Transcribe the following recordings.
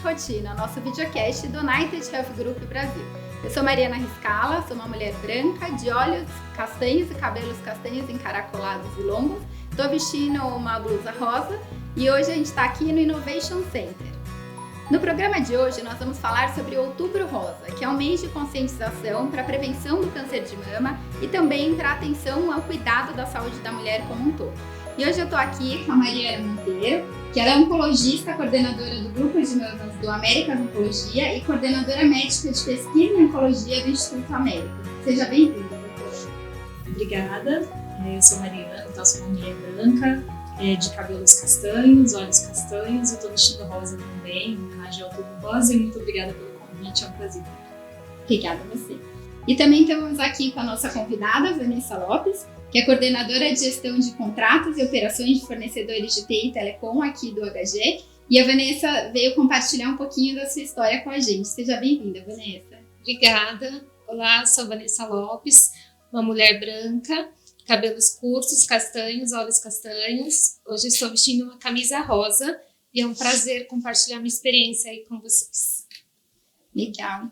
Rotina, nosso videocast do United Health Group Brasil. Eu sou Mariana Riscala, sou uma mulher branca, de olhos castanhos e cabelos castanhos encaracolados e longos. Estou vestindo uma blusa rosa e hoje a gente está aqui no Innovation Center. No programa de hoje nós vamos falar sobre o Outubro Rosa, que é um mês de conscientização para a prevenção do câncer de mama e também para atenção ao cuidado da saúde da mulher como um todo. E hoje eu estou aqui com a Mariana Monteiro, que ela é oncologista, coordenadora do grupo de mamas do Américas Oncologia e coordenadora médica de pesquisa em oncologia do Instituto Américas. Seja bem-vinda, doutora. Obrigada, eu sou Mariana, então sou uma mulher branca, de cabelos castanhos, olhos castanhos, eu estou vestindo rosa também, em homenagem ao Outubro Rosa, e muito obrigada pelo convite, é um prazer. Obrigada a você. E também estamos aqui com a nossa convidada, Vanessa Lopes, que é coordenadora de gestão de contratos e operações de fornecedores de TI e Telecom aqui do HG. E a Vanessa veio compartilhar um pouquinho da sua história com a gente. Seja bem-vinda, Vanessa. Obrigada. Olá, sou Vanessa Lopes, uma mulher branca, cabelos curtos, castanhos, olhos castanhos. Hoje estou vestindo uma camisa rosa e é um prazer compartilhar minha experiência aí com vocês. Legal.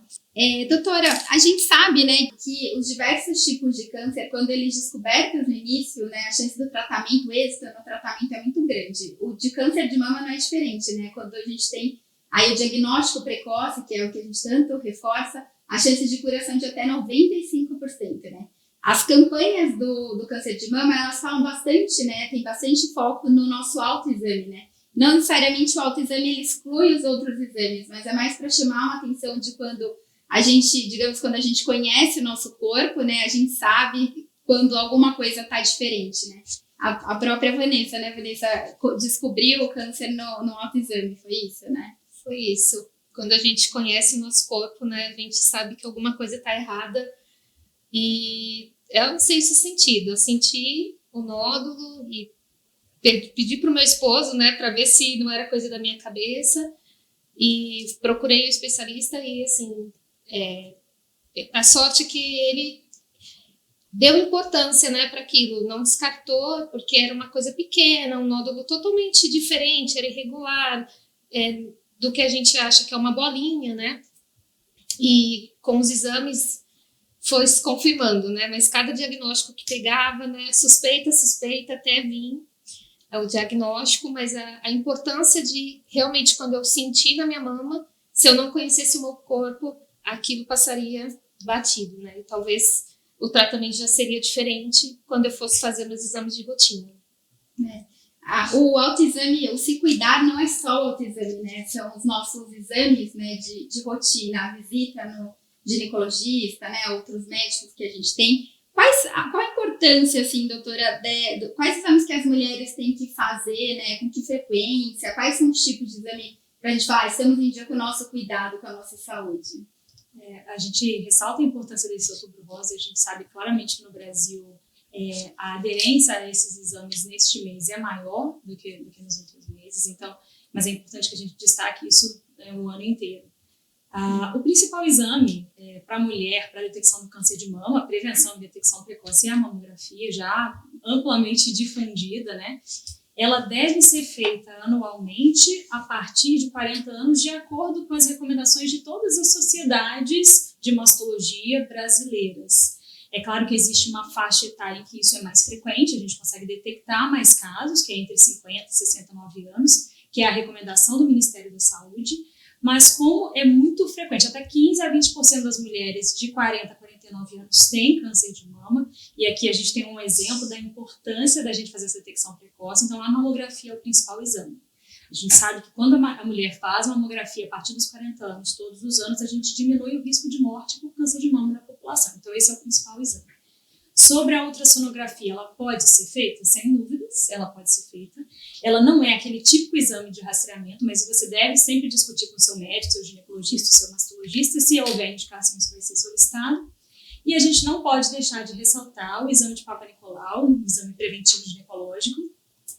Doutora, a gente sabe, né, que os diversos tipos de câncer, quando eles descobertos no início, né, a chance do tratamento, o êxito no tratamento é muito grande. O de câncer de mama não é diferente, né? Quando a gente tem aí o diagnóstico precoce, que é o que a gente tanto reforça, a chance de curação de até 95%, né? As campanhas do câncer de mama, elas falam bastante, né, tem bastante foco no nosso autoexame, né? Não necessariamente o autoexame ele exclui os outros exames, mas é mais para chamar uma atenção de quando a gente, digamos, quando a gente conhece o nosso corpo, né, a gente sabe quando alguma coisa está diferente, né? A própria Vanessa, né, Vanessa descobriu o câncer no autoexame, foi isso, né? Foi isso. Quando a gente conhece o nosso corpo, né, a gente sabe que alguma coisa está errada e eu não sei esse sentido. Eu senti o nódulo e pedi para o meu esposo, né, para ver se não era coisa da minha cabeça e procurei um especialista e, assim, a sorte que ele deu importância, né, para aquilo, não descartou porque era uma coisa pequena, um nódulo totalmente diferente, era irregular do que a gente acha que é uma bolinha, né, e com os exames foi se confirmando, né, mas cada diagnóstico que pegava, né, suspeita, até vir o diagnóstico, mas a importância de realmente quando eu senti na minha mama, se eu não conhecesse o meu corpo, aquilo passaria batido, né? E talvez o tratamento já seria diferente quando eu fosse fazer meus exames de rotina. O autoexame, o se cuidar não é só o autoexame, né? São os nossos exames, né, de rotina, a visita no ginecologista, né, outros médicos que a gente tem. Qual a importância, assim, doutora, quais exames que as mulheres têm que fazer, né, com que frequência, quais são os tipos de exame para a gente falar, estamos em dia com o nosso cuidado, com a nossa saúde? A gente ressalta a importância desse Outubro Rosa, a gente sabe claramente que no Brasil a aderência a esses exames neste mês é maior do que nos outros meses, então, mas é importante que a gente destaque isso o ano inteiro. O principal exame para a mulher, para a detecção do câncer de mama, a prevenção e detecção precoce é a mamografia, já amplamente difundida, né? Ela deve ser feita anualmente a partir de 40 anos, de acordo com as recomendações de todas as sociedades de mastologia brasileiras. É claro que existe uma faixa etária em que isso é mais frequente, a gente consegue detectar mais casos, que é entre 50 e 69 anos, que é a recomendação do Ministério da Saúde. Mas como é muito frequente, até 15 a 20% das mulheres de 40 a 49 anos têm câncer de mama, e aqui a gente tem um exemplo da importância da gente fazer essa detecção precoce, então a mamografia é o principal exame. A gente sabe que quando a mulher faz uma mamografia a partir dos 40 anos, todos os anos, a gente diminui o risco de morte por câncer de mama na população, então esse é o principal exame. Sobre a ultrassonografia, ela pode ser feita? Sem dúvidas, ela pode ser feita. Ela não é aquele típico exame de rastreamento, mas você deve sempre discutir com o seu médico, seu ginecologista, seu mastologista, se houver indicação, isso vai ser solicitado. E a gente não pode deixar de ressaltar o exame de Papa Nicolau, um exame preventivo ginecológico,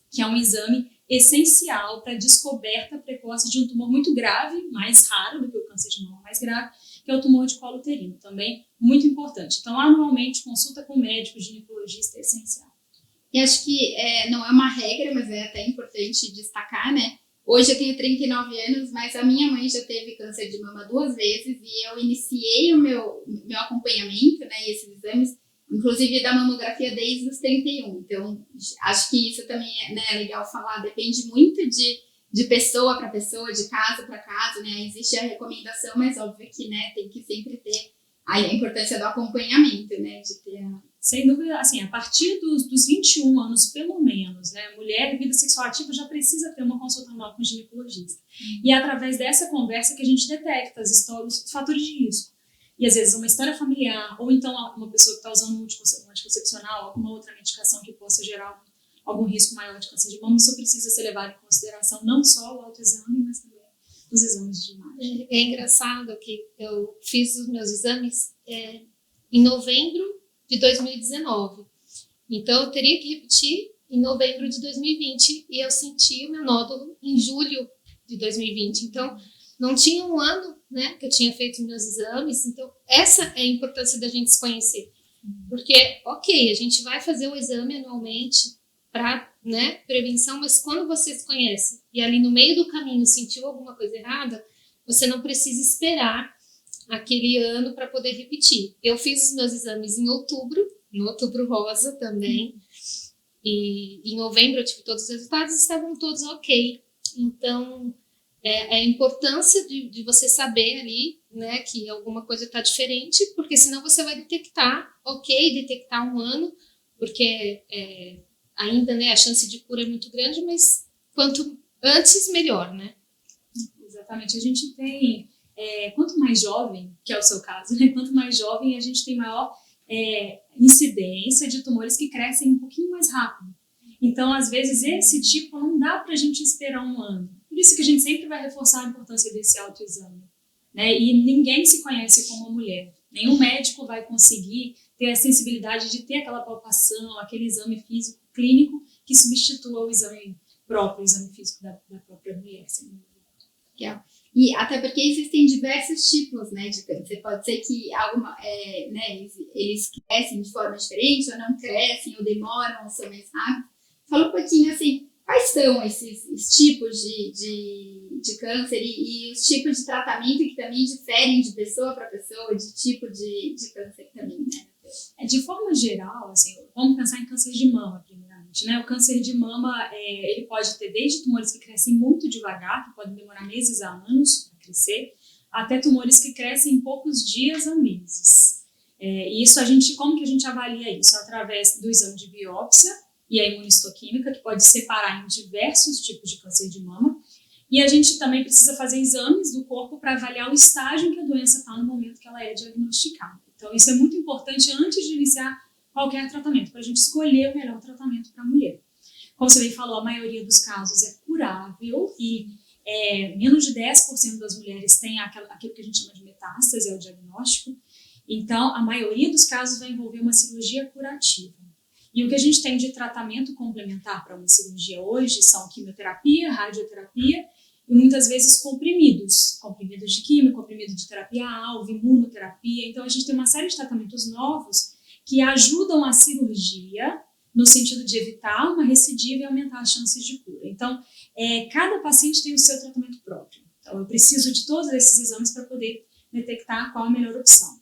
que é um exame essencial para a descoberta precoce de um tumor muito grave, mais raro do que o câncer de mama mais grave, que é o tumor de colo uterino, também muito importante. Então, anualmente, consulta com o médico, ginecologista é essencial. E acho que não é uma regra, mas é até importante destacar, né? Hoje eu tenho 39 anos, mas a minha mãe já teve câncer de mama 2 vezes e eu iniciei o meu acompanhamento, né, e esses exames, inclusive da mamografia desde os 31. Então, acho que isso também é, né, legal falar, depende muito de pessoa para pessoa, de caso para caso, né, existe a recomendação, mas óbvio que, né, tem que sempre ter aí a importância do acompanhamento, né, de ter Sem dúvida, assim, a partir dos 21 anos, pelo menos, né, mulher em vida sexual ativa já precisa ter uma consulta anual com o ginecologista. E é através dessa conversa que a gente detecta as histórias, os fatores de risco. E às vezes uma história familiar, ou então uma pessoa que está usando um anticoncepcional, alguma outra medicação que possa gerar algum risco maior de câncer de mama, isso precisa ser levado em consideração, não só o autoexame, mas também os exames de imagem. É engraçado que eu fiz os meus exames em novembro de 2019. Então, eu teria que repetir em novembro de 2020 e eu senti o meu nódulo em julho de 2020. Então, não tinha um ano, né, que eu tinha feito meus exames. Então, essa é a importância da gente se conhecer. Porque, ok, a gente vai fazer o exame anualmente para, né, prevenção, mas quando você se conhece e ali no meio do caminho sentiu alguma coisa errada, você não precisa esperar aquele ano para poder repetir. Eu fiz os meus exames em outubro, no Outubro Rosa também, e em novembro eu tive todos os resultados e estavam todos ok. Então, a importância de você saber ali, né, que alguma coisa está diferente, porque senão você vai detectar, detectar um ano, porque ainda, né, a chance de cura é muito grande, mas quanto antes, melhor, né? Exatamente. A gente tem... quanto mais jovem, que é o seu caso, né? Quanto mais jovem, a gente tem maior incidência de tumores que crescem um pouquinho mais rápido. Então, às vezes, esse tipo não dá para a gente esperar um ano. Por isso que a gente sempre vai reforçar a importância desse autoexame, né? E ninguém se conhece como uma mulher. Nenhum médico vai conseguir ter a sensibilidade de ter aquela palpação, aquele exame físico clínico que substitua o exame próprio, o exame físico da própria mulher. Legal. E até porque existem diversos tipos, né, de câncer. Pode ser que né, eles crescem de forma diferente, ou não crescem, ou demoram, ou são mais rápidos. Fala um pouquinho assim, quais são esses tipos de câncer e os tipos de tratamento que também diferem de pessoa para pessoa, de tipo de câncer também, né? De forma geral, assim, vamos pensar em câncer de mama, primeiramente, né? O câncer de mama, ele pode ter desde tumores que crescem muito devagar, que podem demorar meses a anos para crescer, até tumores que crescem em poucos dias a meses. E isso como que a gente avalia isso? Através do exame de biópsia e a imunistoquímica, que pode separar em diversos tipos de câncer de mama. E a gente também precisa fazer exames do corpo para avaliar o estágio em que a doença está no momento que ela é diagnosticada. Então, isso é muito importante antes de iniciar qualquer tratamento, para a gente escolher o melhor tratamento para a mulher. Como você bem falou, a maioria dos casos é curável e menos de 10% das mulheres tem aquilo que a gente chama de metástase, é o diagnóstico. Então, a maioria dos casos vai envolver uma cirurgia curativa. E o que a gente tem de tratamento complementar para uma cirurgia hoje são quimioterapia, radioterapia e muitas vezes comprimidos de químio, comprimido de terapia-alvo, imunoterapia. Então, a gente tem uma série de tratamentos novos que ajudam a cirurgia no sentido de evitar uma recidiva e aumentar as chances de cura. Então, cada paciente tem o seu tratamento próprio. Então, eu preciso de todos esses exames para poder detectar qual a melhor opção.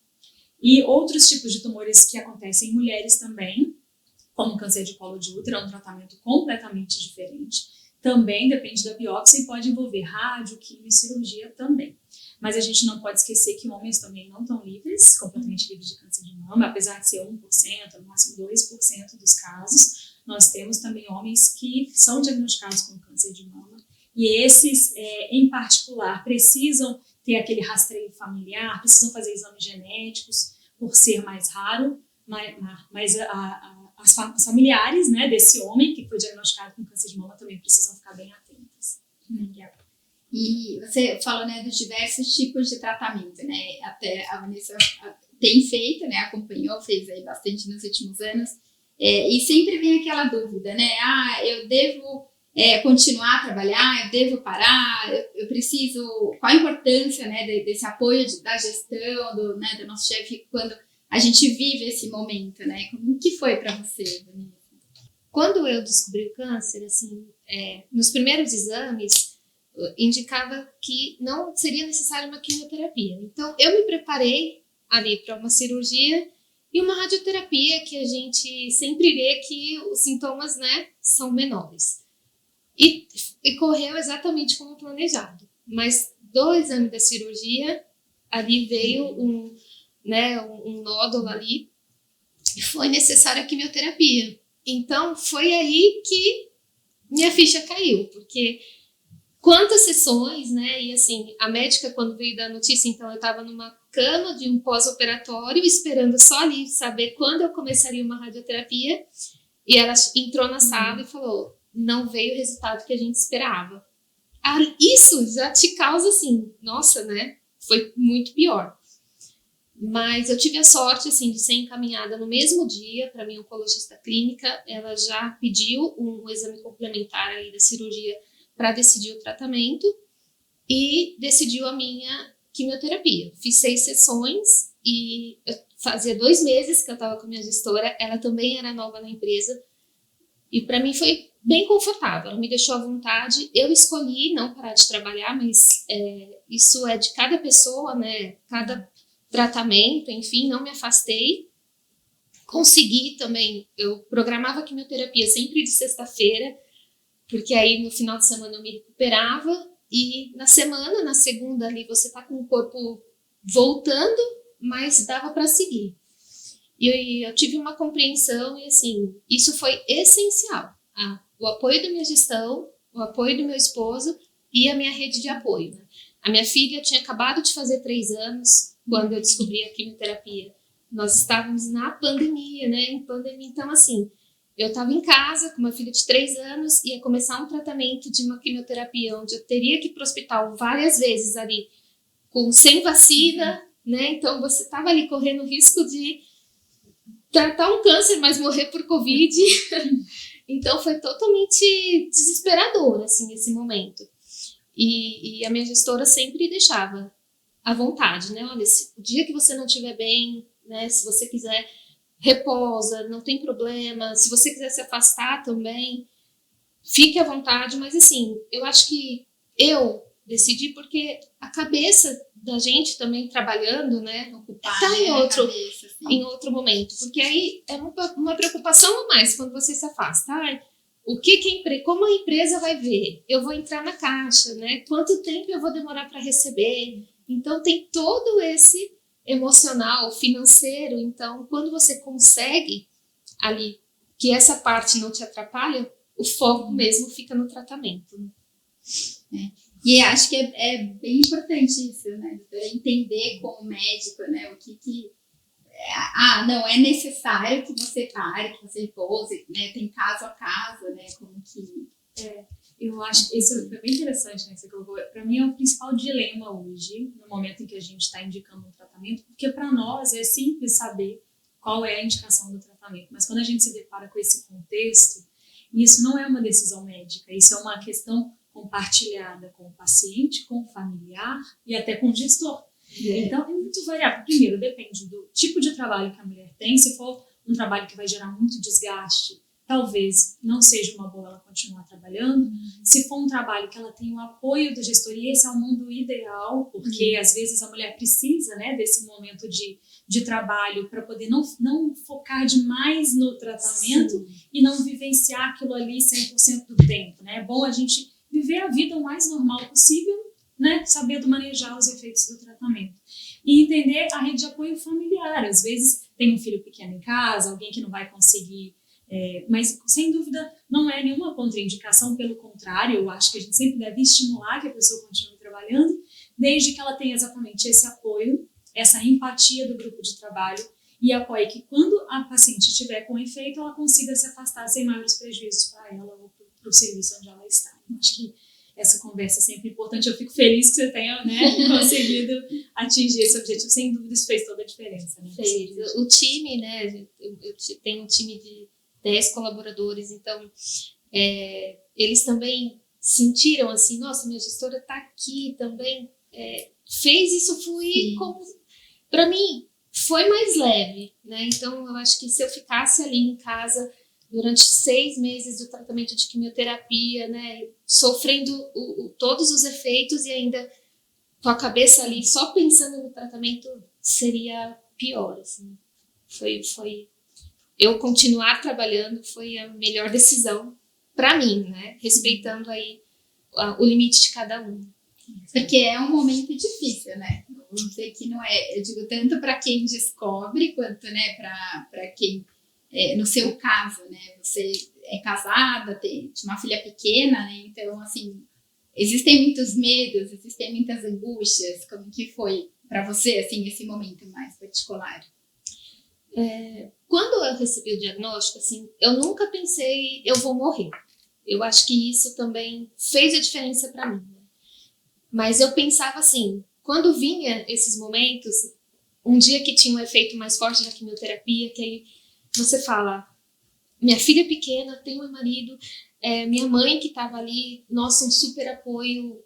E outros tipos de tumores que acontecem em mulheres também, como câncer de colo de útero, é um tratamento completamente diferente. Também depende da biópsia e pode envolver rádio, quimio e cirurgia também. Mas a gente não pode esquecer que homens também não estão livres, completamente livres de câncer de mama, apesar de ser 1%, no máximo 2% dos casos. Nós temos também homens que são diagnosticados com câncer de mama e esses, em particular, precisam ter aquele rastreio familiar, precisam fazer exames genéticos por ser mais raro, mas as familiares, né, desse homem que foi diagnosticado com câncer de mama também precisam ficar bem atentas. E você falou, né, dos diversos tipos de tratamento, né? Até a Vanessa tem feito, né, acompanhou, fez aí bastante nos últimos anos, e sempre vem aquela dúvida, né? Eu devo continuar a trabalhar, eu devo parar, eu preciso... Qual a importância, né, desse apoio da gestão, do nosso chefe quando a gente vive esse momento, né? Como que foi para você, Vanessa? Quando eu descobri o câncer, assim, nos primeiros exames, indicava que não seria necessária uma quimioterapia. Então, eu me preparei ali para uma cirurgia e uma radioterapia que a gente sempre vê que os sintomas, né, são menores. E correu exatamente como planejado. Mas do exame da cirurgia, ali veio um nódulo ali e foi necessária a quimioterapia. Então, foi aí que minha ficha caiu, porque quantas sessões, né? E assim, a médica, quando veio dar a notícia, então eu estava numa cama de um pós-operatório, esperando só ali saber quando eu começaria uma radioterapia, e ela entrou na sala e falou: não veio o resultado que a gente esperava. Isso já te causa assim, nossa, né? Foi muito pior. Mas eu tive a sorte, assim, de ser encaminhada no mesmo dia para minha oncologista clínica. Ela já pediu um exame complementar aí da cirurgia para decidir o tratamento e decidiu a minha quimioterapia. Fiz 6 sessões e fazia 2 meses que eu estava com a minha gestora. Ela também era nova na empresa e para mim foi bem confortável. Ela me deixou à vontade. Eu escolhi não parar de trabalhar, mas isso é de cada pessoa, né? Cada tratamento, enfim, não me afastei. Consegui também, eu programava a quimioterapia sempre de sexta-feira, porque aí no final de semana eu me recuperava, e na semana, na segunda ali, você tá com o corpo voltando, mas dava para seguir. E eu tive uma compreensão e assim, isso foi essencial. O apoio da minha gestão, o apoio do meu esposo e a minha rede de apoio, né? A minha filha tinha acabado de fazer 3 anos quando eu descobri a quimioterapia. Nós estávamos na pandemia, né? Em pandemia, então assim, eu estava em casa com uma filha de 3 anos, ia começar um tratamento de uma quimioterapia onde eu teria que ir para o hospital várias vezes ali, sem vacina, né? Então você estava ali correndo o risco de tratar um câncer, mas morrer por Covid. Então foi totalmente desesperador, assim, esse momento. E a minha gestora sempre deixava à vontade, né? Olha, o dia que você não estiver bem, né? Se você quiser, reposa, não tem problema. Se você quiser se afastar também, fique à vontade. Mas assim, eu acho que eu decidi porque a cabeça da gente também trabalhando, né? Está em outro momento. Porque aí é uma preocupação a mais quando você se afasta. Como a empresa vai ver? Eu vou entrar na caixa, né? Quanto tempo eu vou demorar para receber? Então tem todo esse emocional, financeiro. Então, quando você consegue ali que essa parte não te atrapalha, o foco mesmo fica no tratamento. Né? E acho que é bem importante isso, né, doutora? Entender como médico, né, o que não é necessário que você pare, que você repouse, né? Tem caso a caso, né? Como que... Eu acho que isso é bem interessante, né, que você colocou. Para mim é o principal dilema hoje, no momento em que a gente está indicando um tratamento, porque para nós é simples saber qual é a indicação do tratamento, mas quando a gente se depara com esse contexto, isso não é uma decisão médica, isso é uma questão compartilhada com o paciente, com o familiar e até com o gestor. Então, é muito variável. Primeiro, depende do tipo de trabalho que a mulher tem. Se for um trabalho que vai gerar muito desgaste, talvez não seja uma boa ela continuar trabalhando. Se for um trabalho que ela tem o apoio do gestor, e esse é o mundo ideal, porque às vezes a mulher precisa, né, desse momento de trabalho para poder não focar demais no tratamento e não vivenciar aquilo ali 100% do tempo, né? É bom a gente viver a vida o mais normal possível, né, sabendo manejar os efeitos do tratamento. E entender a rede de apoio familiar. Às vezes tem um filho pequeno em casa, alguém que não vai conseguir, mas sem dúvida não é nenhuma contraindicação, pelo contrário, eu acho que a gente sempre deve estimular que a pessoa continue trabalhando, desde que ela tenha exatamente esse apoio, essa empatia do grupo de trabalho e apoie que quando a paciente estiver com efeito, ela consiga se afastar sem maiores prejuízos para ela ou para o serviço onde ela está. Eu acho que essa conversa é sempre importante. Eu fico feliz que você tenha, né, conseguido atingir esse objetivo. Sem dúvida, isso fez toda a diferença. Né? Fez. O time, né? Eu tenho um time de 10 colaboradores, então eles também sentiram assim, nossa, minha gestora está aqui também, fez isso fluir como... Para mim, foi mais leve, né? Então, eu acho que se eu ficasse ali em casa durante 6 meses do tratamento de quimioterapia, né, sofrendo todos os efeitos e ainda com a cabeça ali só pensando no tratamento seria pior, assim. Foi eu continuar trabalhando foi a melhor decisão para mim, né, respeitando aí o limite de cada um. Porque é um momento difícil, né? Não sei que não é, eu digo tanto para quem descobre quanto, né, para quem, no seu caso, né, você é casada, tem uma filha pequena, né, então, assim, existem muitos medos, existem muitas angústias. Como que foi para você, assim, esse momento mais particular? Quando eu recebi o diagnóstico, assim, eu nunca pensei eu vou morrer. Eu acho que isso também fez a diferença para mim. Mas eu pensava assim, quando vinha esses momentos, um dia que tinha um efeito mais forte da quimioterapia, que aí você fala, minha filha pequena, tem um marido, minha mãe que estava ali, nossa, um super apoio,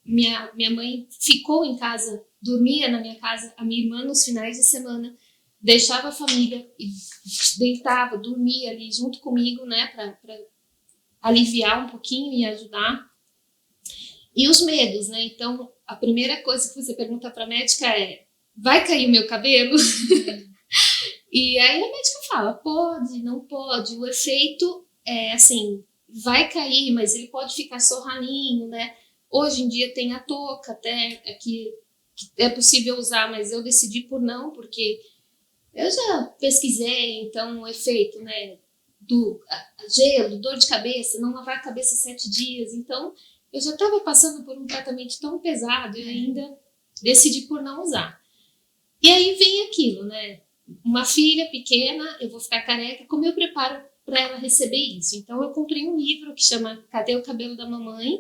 minha mãe ficou em casa, dormia na minha casa, a minha irmã nos finais de semana, deixava a família e deitava, dormia ali junto comigo, né, para aliviar um pouquinho e ajudar. E os medos, né? Então, a primeira coisa que você pergunta para a médica é: vai cair o meu cabelo? E aí a médica fala: pode, não pode. O efeito é assim: vai cair, mas ele pode ficar só ralinho, né? Hoje em dia tem a touca até que é possível usar, mas eu decidi por não, porque eu já pesquisei, então o efeito, né? Do gelo, dor de cabeça, não lavar a cabeça 7 dias, então eu já estava passando por um tratamento tão pesado e ainda decidi por não usar. E aí vem aquilo, né? Uma filha pequena, eu vou ficar careca, como eu preparo para ela receber isso? Então eu comprei um livro que chama Cadê o Cabelo da Mamãe?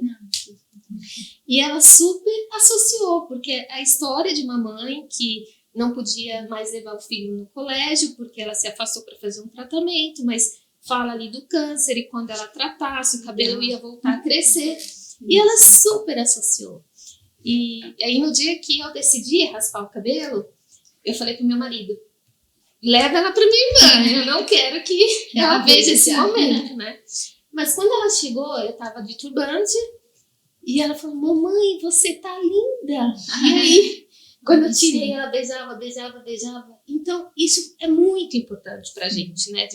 E ela super associou, porque a história de mamãe que não podia mais levar o filho no colégio porque ela se afastou para fazer um tratamento, mas fala ali do câncer e quando ela tratasse, o cabelo ia voltar a crescer. E ela super associou. E aí no dia que eu decidi raspar o cabelo, eu falei pro meu marido, leva ela pra minha irmã, eu não quero que ela veja esse momento, né? Mas quando ela chegou, eu tava de turbante, e ela falou, mamãe, você tá linda. E aí, quando eu tirei, ela beijava. Então, isso é muito importante pra gente, né?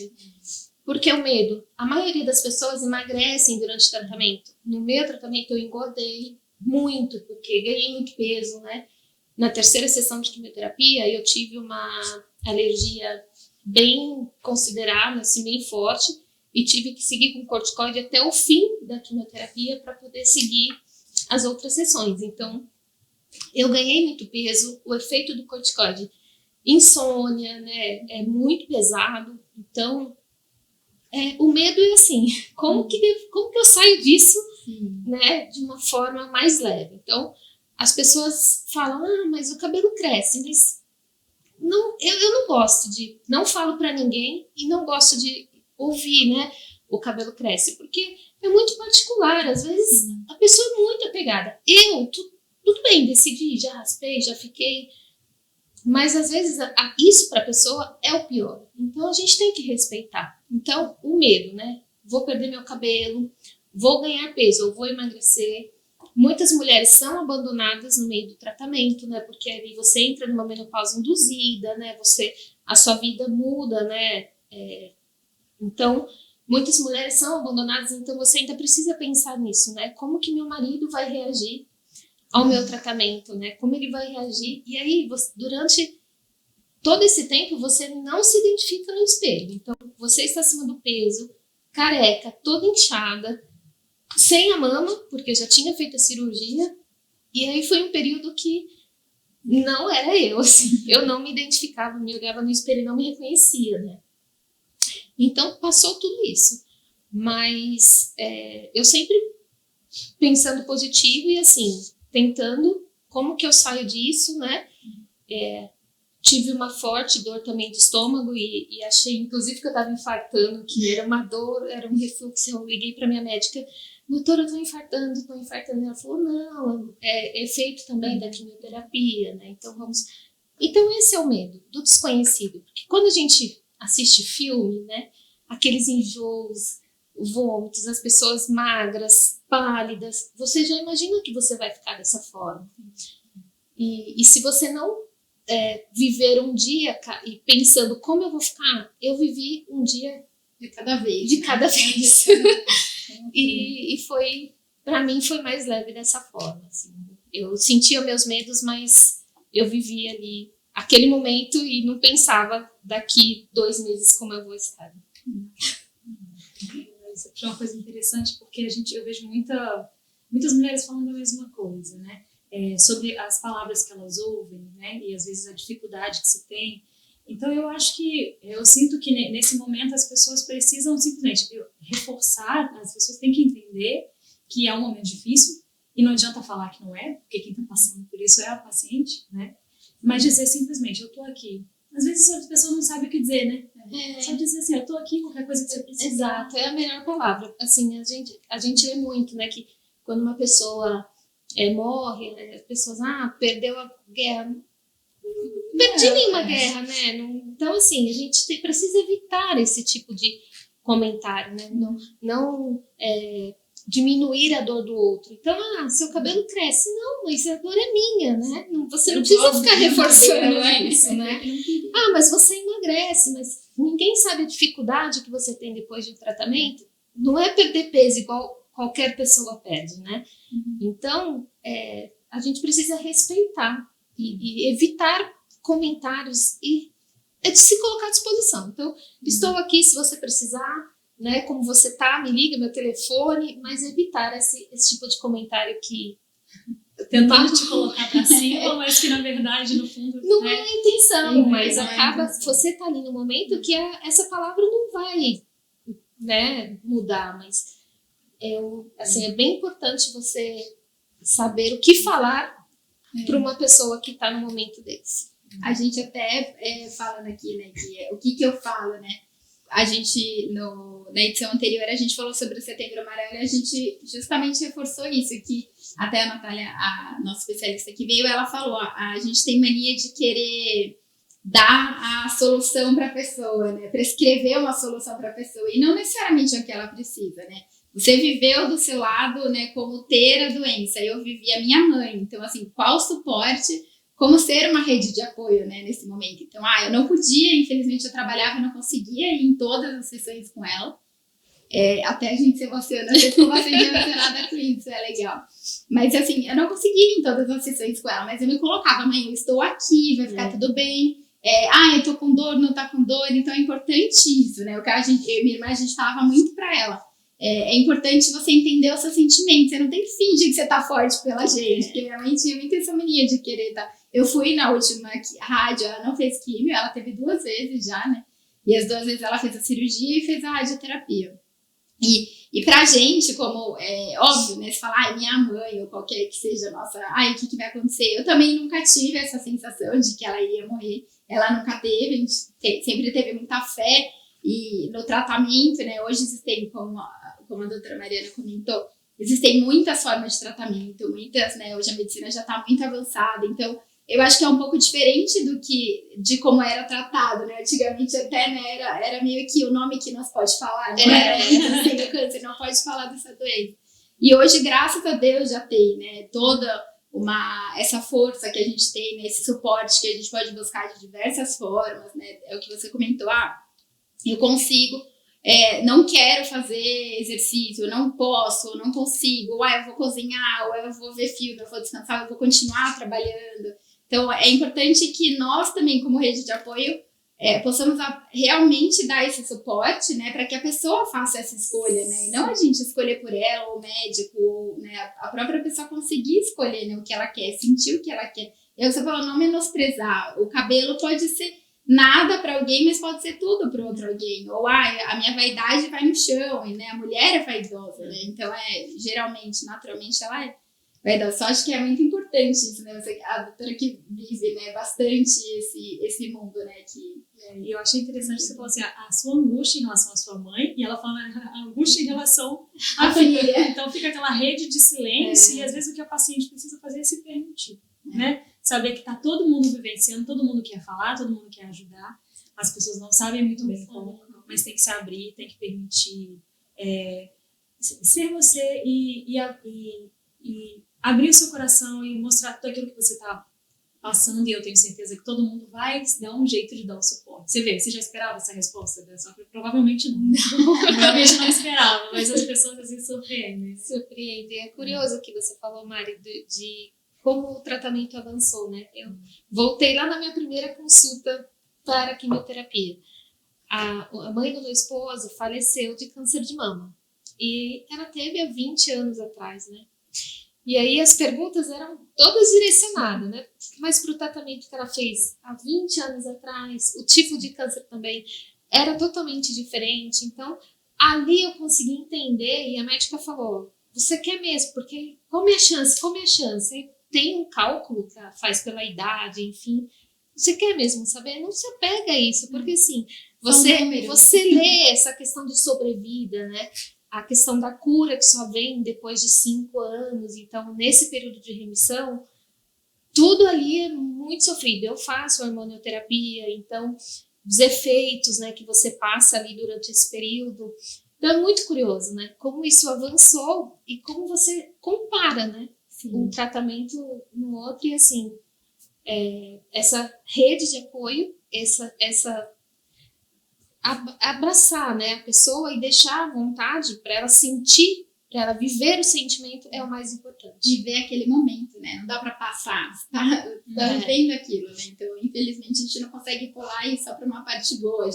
Porque o medo, a maioria das pessoas emagrecem durante o tratamento. No meu tratamento eu engordei muito, porque ganhei muito peso, né? Na terceira sessão de quimioterapia eu tive uma alergia bem considerável, assim, bem forte, e tive que seguir com corticoide até o fim da quimioterapia para poder seguir as outras sessões. Então, eu ganhei muito peso, o efeito do corticoide, insônia, né? É muito pesado, então... o medo é assim, como que eu saio disso, né, de uma forma mais leve? Então, as pessoas falam, mas o cabelo cresce, mas não, eu não gosto não falo para ninguém e não gosto de ouvir, né, o cabelo cresce, porque é muito particular, às vezes a pessoa é muito apegada. Tudo bem, decidi, já raspei, já fiquei... Mas, às vezes, isso para a pessoa é o pior. Então, a gente tem que respeitar. Então, o medo, né? Vou perder meu cabelo, vou ganhar peso ou vou emagrecer. Muitas mulheres são abandonadas no meio do tratamento, né? Porque aí você entra numa menopausa induzida, né? A sua vida muda, né? Então, muitas mulheres são abandonadas, então você ainda precisa pensar nisso, né? Como que meu marido vai reagir ao meu tratamento, né? Como ele vai reagir? E aí, durante todo esse tempo, você não se identifica no espelho. Então, você está acima do peso, careca, toda inchada, sem a mama, porque eu já tinha feito a cirurgia. E aí foi um período que não era eu, assim. Eu não me identificava, me olhava no espelho e não me reconhecia, né? Então, passou tudo isso. Mas eu sempre pensando positivo e assim... tentando como que eu saio disso, né? Tive uma forte dor também de estômago e achei, inclusive, que eu estava infartando, que era uma dor, era um refluxo. Eu liguei para minha médica, doutora, eu estou infartando. Ela falou, não, é efeito também da quimioterapia, né? Então esse é o medo do desconhecido. Porque quando a gente assiste filme, né? aqueles enjoos, vômitos, as pessoas magras, pálidas, você já imagina que você vai ficar dessa forma. E se você não viver um dia e pensando como eu vou ficar, eu vivi um dia de cada vez. De cada vez. E foi, para mim, foi mais leve dessa forma. Assim. Eu sentia meus medos, mas eu vivia ali aquele momento e não pensava daqui 2 meses como eu vou estar. Isso é uma coisa interessante, porque eu vejo muitas mulheres falando a mesma coisa, né? Sobre as palavras que elas ouvem, né? E às vezes a dificuldade que se tem. Então eu sinto que nesse momento as pessoas precisam simplesmente reforçar, as pessoas têm que entender que é um momento difícil e não adianta falar que não é, porque quem está passando por isso é a paciente, né? Mas dizer simplesmente, eu tô aqui. Às vezes as pessoas não sabem o que dizer, né? Só dizer assim, eu tô aqui, qualquer coisa que você precisar. Exato, é a melhor palavra. Assim, a gente lê muito, né, que quando uma pessoa morre, né, as pessoas, perdeu a guerra. Não perdi nenhuma guerra, né? Então, assim, a gente precisa evitar esse tipo de comentário, né? Não diminuir a dor do outro. Então, seu cabelo cresce. Não, mas a dor é minha, né? Você não precisa ficar reforçando isso, né? Mas você emagrece, mas ninguém sabe a dificuldade que você tem depois de um tratamento. Não é perder peso igual qualquer pessoa perde, né? Então, a gente precisa respeitar e evitar comentários e de se colocar à disposição. Então, estou aqui se você precisar, né? Como você tá, me liga, meu telefone, mas evitar esse tipo de comentário que tentando te colocar para cima, mas que na verdade, no fundo, não é a intenção, mas acaba, você tá ali no momento que essa palavra não vai, né, mudar, mas assim, é bem importante você saber o que falar para uma pessoa que está no momento desse. A gente até falando aqui, né, que o que eu falo, né, a gente, na edição anterior, a gente falou sobre o Setembro Amarelo e a gente justamente reforçou isso, que até a Natália, a nossa especialista que veio, ela falou, a gente tem mania de querer dar a solução para a pessoa, né, prescrever uma solução para a pessoa, e não necessariamente é o que ela precisa, né. Você viveu do seu lado, né, como ter a doença, eu vivi a minha mãe, então, assim, qual suporte, como ser uma rede de apoio, né, nesse momento. Então, eu não podia, infelizmente eu trabalhava, eu não conseguia ir em todas as sessões com ela, até a gente se emociona, eu tô bastante emocionada com isso, é legal. Mas, assim, eu não conseguia ir em todas as sessões com ela, mas eu me colocava, mãe, eu estou aqui, vai ficar tudo bem, eu tô com dor, não tá com dor, então é importante isso, né, o que eu e minha irmã, a gente falava muito pra ela. É importante você entender os seus sentimentos. Você não tem que fingir que você tá forte pela gente. Porque minha mãe tinha muita essa mania de querer tá. Eu fui na última rádio, ela não fez químio, ela teve 2 vezes já, né? E as 2 vezes ela fez a cirurgia e fez a radioterapia. E pra gente, como óbvio, né? Você fala, minha mãe, ou qualquer que seja a nossa, o que vai acontecer? Eu também nunca tive essa sensação de que ela iria morrer. Ela nunca teve, a gente sempre teve muita fé. E no tratamento, né? Hoje existem, como a doutora Mariana comentou, existem muitas formas de tratamento, muitas, né? Hoje a medicina já está muito avançada, então eu acho que é um pouco diferente de como era tratado, né? Antigamente até, né, era meio que o nome que nós pode falar, não era assim, o câncer, não pode falar dessa doença. E hoje, graças a Deus, já tem, né, toda essa força que a gente tem, né, esse suporte que a gente pode buscar de diversas formas, né? É o que você comentou, eu consigo, não quero fazer exercício, eu não posso, eu não consigo, ou eu vou cozinhar, ou eu vou ver filme, eu vou descansar, eu vou continuar trabalhando. Então, é importante que nós também, como rede de apoio, possamos realmente dar esse suporte, né, para que a pessoa faça essa escolha, né, e não a gente escolher por ela, ou o médico, ou, né, a própria pessoa conseguir escolher, né, o que ela quer, sentir o que ela quer. E você falou, não menosprezar, o cabelo pode ser nada para alguém, mas pode ser tudo para outro alguém. Ou a minha vaidade vai no chão, e né, a mulher é vaidosa, né? Então geralmente, naturalmente, ela é vaidosa. Só acho que é muito importante isso, né? A doutora que vive, né, bastante esse mundo, né? E eu achei interessante você falar assim, a sua angústia em relação à sua mãe, e ela fala a angústia em relação à filha. Então fica aquela rede de silêncio, e às vezes o que a paciente precisa fazer é se permitir, né? Saber que tá todo mundo vivenciando, todo mundo quer falar, todo mundo quer ajudar, as pessoas não sabem muito bem como, mas tem que se abrir, tem que permitir ser você e abrir o seu coração e mostrar tudo aquilo que você está passando, e eu tenho certeza que todo mundo vai dar um jeito de dar um suporte. Você vê, você já esperava essa resposta dessa? Provavelmente não. Provavelmente não esperava, mas as pessoas às vezes surpreendem. Surpreendem. É curioso o que você falou, Mari, de como o tratamento avançou, né? Eu voltei lá na minha primeira consulta para a quimioterapia. A mãe do meu esposo faleceu de câncer de mama. E ela teve há 20 anos atrás, né? E aí as perguntas eram todas direcionadas, né? Mas para o tratamento que ela fez há 20 anos atrás, o tipo de câncer também era totalmente diferente. Então, ali eu consegui entender e a médica falou, você quer mesmo? Porque como é a chance? Como é a chance? E tem um cálculo que ela faz pela idade, enfim. Você quer mesmo saber? Não se apega a isso, porque assim, você lê essa questão de sobrevida, né? A questão da cura que só vem depois de 5 anos, então nesse período de remissão, tudo ali é muito sofrido. Eu faço hormonioterapia, então os efeitos, né, que você passa ali durante esse período, então é muito curioso, né, como isso avançou e como você compara, né, um tratamento no outro e assim, essa rede de apoio, essa abraçar, né, a pessoa e deixar à vontade para ela sentir, para ela viver o sentimento é o mais importante. Viver aquele momento, né? Não dá para passar, tá vivendo aquilo, né? Então, infelizmente, a gente não consegue pular isso só para uma parte boa.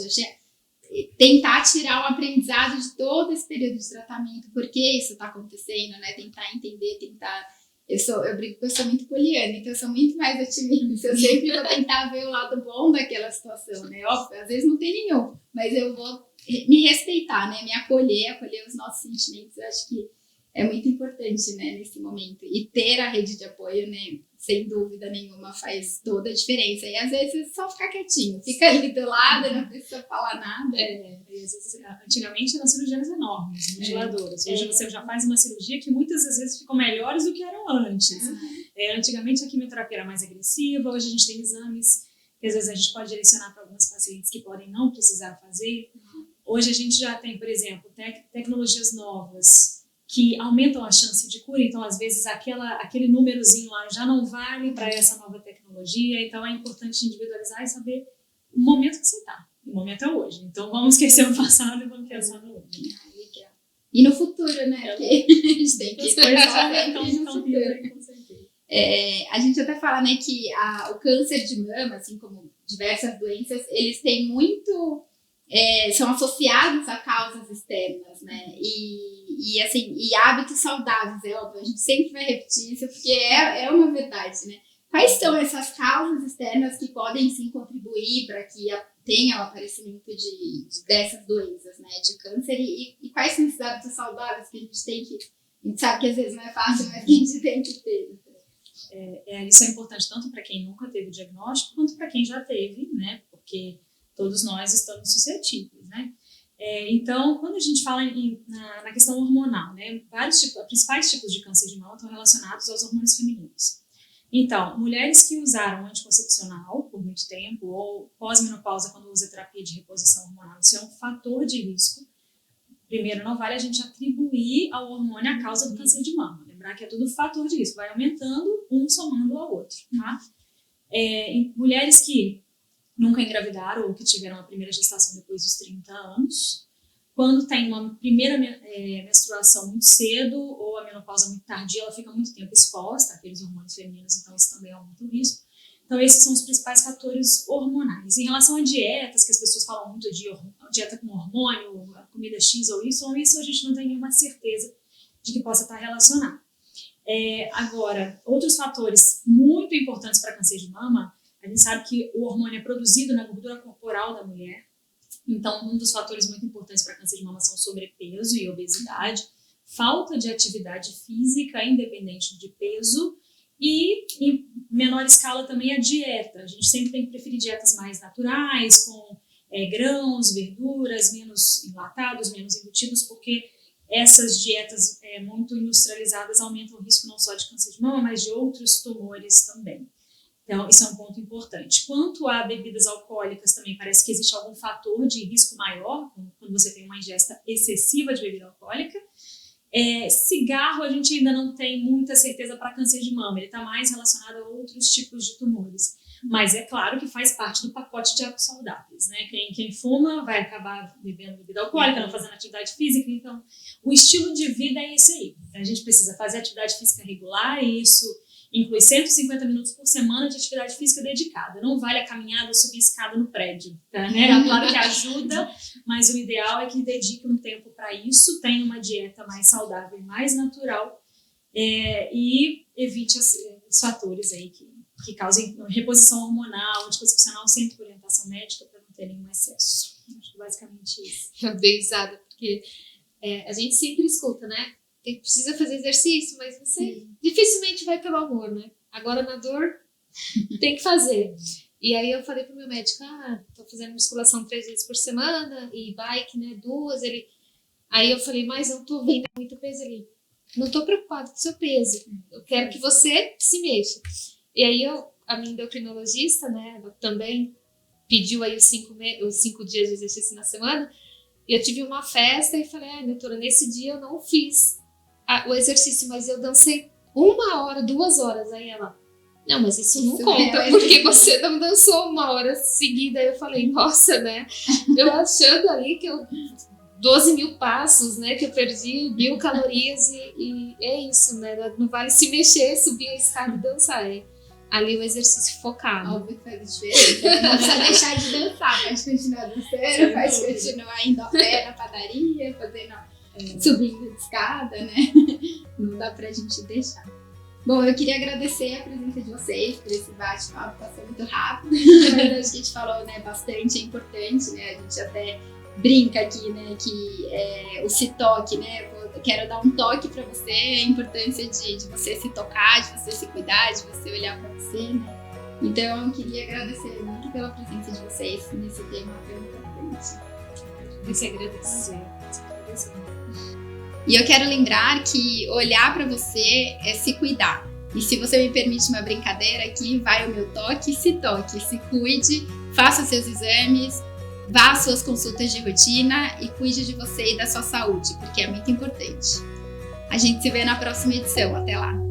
Tentar tirar o aprendizado de todo esse período de tratamento, por que isso está acontecendo, né? Tentar entender, eu brinco que eu sou muito poliana, então eu sou muito mais otimista. Eu sempre vou tentar ver o lado bom daquela situação, né? Óbvio, às vezes não tem nenhum, mas eu vou me respeitar, né? Me acolher os nossos sentimentos. Eu acho que é muito importante, né? Nesse momento. E ter a rede de apoio, né? Sem dúvida nenhuma, faz toda a diferença. E às vezes só ficar quietinho, fica ali do lado, não precisa falar nada. Antigamente eram cirurgias enormes, mutiladoras. Hoje você já faz uma cirurgia que muitas vezes ficam melhores do que eram antes. Antigamente a quimioterapia era mais agressiva, hoje a gente tem exames que às vezes a gente pode direcionar para alguns pacientes que podem não precisar fazer. Hoje a gente já tem, por exemplo, tecnologias novas que aumentam a chance de cura, então às vezes aquele númerozinho lá já não vale para essa nova tecnologia, então é importante individualizar e saber o momento que você está. O momento é hoje, então vamos esquecer o passado e vamos pensar no hoje. E no futuro, né? Porque a gente tem que pensar no futuro. Com certeza. A gente até fala, né, que o câncer de mama, assim como diversas doenças, eles têm muito... são associados a causas externas, né? E hábitos saudáveis, é óbvio, a gente sempre vai repetir isso, porque é uma verdade, né? Quais são essas causas externas que podem, sim, contribuir para que tenha o aparecimento dessas doenças, né? De câncer, e quais são esses hábitos saudáveis que a gente tem que... A gente sabe que às vezes não é fácil, mas que a gente tem que ter. Isso é importante tanto para quem nunca teve o diagnóstico, quanto para quem já teve, né? Porque todos nós estamos suscetíveis, né? Então, quando a gente fala na questão hormonal, né? Principais tipos de câncer de mama estão relacionados aos hormônios femininos. Então, mulheres que usaram anticoncepcional por muito tempo, ou pós-menopausa, quando usa terapia de reposição hormonal, isso é um fator de risco. Primeiro, não vale a gente atribuir ao hormônio a causa do câncer de mama. Lembrar que é tudo fator de risco, vai aumentando, um somando ao outro, tá? Em mulheres que nunca engravidaram ou que tiveram a primeira gestação depois dos 30 anos, quando tem uma primeira menstruação muito cedo ou a menopausa muito tardia, ela fica muito tempo exposta àqueles hormônios femininos, então isso também aumenta o risco. Então esses são os principais fatores hormonais. Em relação a dietas, que as pessoas falam muito de dieta com hormônio, comida X ou isso a gente não tem nenhuma certeza de que possa estar relacionado. Agora, outros fatores muito importantes para câncer de mama, a gente sabe que o hormônio é produzido na gordura corporal da mulher. Então, um dos fatores muito importantes para câncer de mama são sobrepeso e obesidade, falta de atividade física independente de peso e, em menor escala, também a dieta. A gente sempre tem que preferir dietas mais naturais, com grãos, verduras, menos enlatados, menos embutidos, porque essas dietas muito industrializadas aumentam o risco não só de câncer de mama, mas de outros tumores também. Então, isso é um ponto importante. Quanto a bebidas alcoólicas, também parece que existe algum fator de risco maior quando você tem uma ingesta excessiva de bebida alcoólica. Cigarro, a gente ainda não tem muita certeza para câncer de mama, ele está mais relacionado a outros tipos de tumores. Mas é claro que faz parte do pacote de hábitos saudáveis, né? Quem fuma vai acabar bebendo bebida alcoólica, não fazendo atividade física. Então, o estilo de vida é esse aí. A gente precisa fazer atividade física regular e isso inclui 150 minutos por semana de atividade física dedicada. Não vale a caminhada ou subir escada no prédio, tá, né? Claro que ajuda, mas o ideal é que dedique um tempo para isso, tenha uma dieta mais saudável e mais natural e evite os fatores aí que causem reposição hormonal, anticoncepcional, sempre com orientação médica para não ter nenhum excesso. Acho que basicamente isso. Eu dei risada, porque a gente sempre escuta, né? Precisa fazer exercício, mas você dificilmente vai pelo amor, né? Agora na dor tem que fazer. E aí eu falei pro meu médico, tô fazendo musculação 3 vezes por semana e bike, né, 2. Aí eu falei, mas eu tô vendo muito peso ali. Não tô preocupado com o seu peso. Eu quero que você se mexa. E aí a minha endocrinologista, né, ela também pediu aí os 5 dias de exercício na semana. E eu tive uma festa e falei, doutora, nesse dia eu não fiz o exercício, mas eu dancei 1 hora, 2 horas. Aí ela, não, mas isso não conta, porque você não dançou 1 hora seguida. Aí eu falei, nossa, né? Eu achando ali que 12 mil passos, né? Que eu perdi 1000 calorias e é isso, né? Não vale se mexer, subir a escada e dançar. Ali o exercício focado. Óbvio que faz diferença. Não precisa deixar de dançar, pode continuar dançando, pode continuar indo a pé na padaria, subindo de escada, né? Não dá pra gente deixar. Bom, eu queria agradecer a presença de vocês por esse bate-papo, passou muito rápido. Mas acho que a gente falou, né, bastante, é importante, né? A gente até brinca aqui, né, que o se toque, né? Eu quero dar um toque pra você, a importância de você se tocar, de você se cuidar, de você olhar pra você, né? Então, eu queria agradecer muito pela presença de vocês nesse tema tão importante. Você agradecer. E eu quero lembrar que olhar pra você é se cuidar. E se você me permite uma brincadeira aqui, vai o meu toque, se cuide, faça seus exames, vá às suas consultas de rotina e cuide de você e da sua saúde, porque é muito importante. A gente se vê na próxima edição. Até lá!